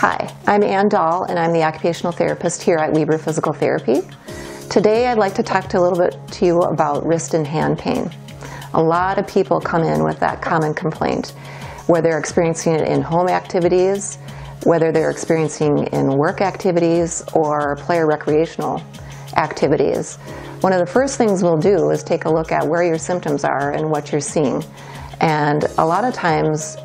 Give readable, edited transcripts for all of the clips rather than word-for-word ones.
Hi, I'm Ann Dahl, and I'm the occupational therapist here at Weber Physical Therapy. Today I'd like to talk a little bit to you about wrist and hand pain. A lot of people come in with that common complaint, whether they're experiencing it in home activities, whether they're experiencing in work activities or player recreational activities. One of the first things we'll do is take a look at where your symptoms are and what you're seeing. And a lot of times,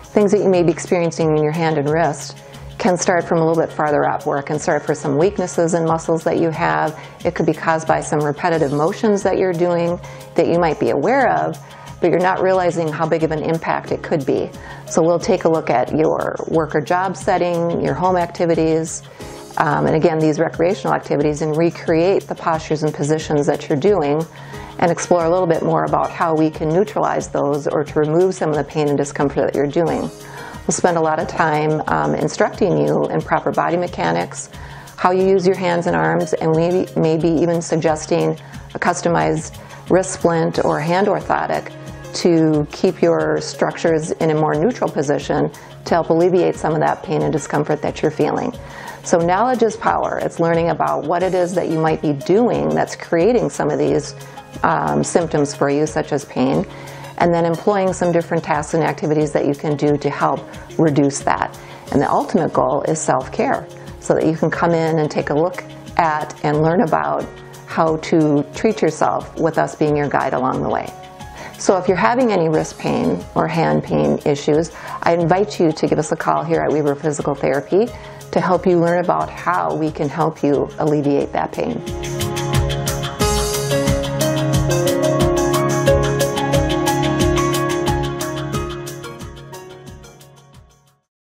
things that you may be experiencing in your hand and wrist can start from a little bit farther up, where it can start for some weaknesses in muscles that you have. It could be caused by some repetitive motions that you're doing that you might be aware of, but you're not realizing how big of an impact it could be. So we'll take a look at your work or job setting, your home activities, and again, these recreational activities, and recreate the postures and positions that you're doing, and explore a little bit more about how we can neutralize those or to remove some of the pain and discomfort that you're doing. We'll spend a lot of time instructing you in proper body mechanics, how you use your hands and arms, and maybe even suggesting a customized wrist splint or hand orthotic to keep your structures in a more neutral position to help alleviate some of that pain and discomfort that you're feeling. So knowledge is power. It's learning about what it is that you might be doing that's creating some of these symptoms for you, such as pain, and then employing some different tasks and activities that you can do to help reduce that. And the ultimate goal is self-care, so that you can come in and take a look at and learn about how to treat yourself with us being your guide along the way. So if you're having any wrist pain or hand pain issues, I invite you to give us a call here at Weber Physical Therapy to help you learn about how we can help you alleviate that pain.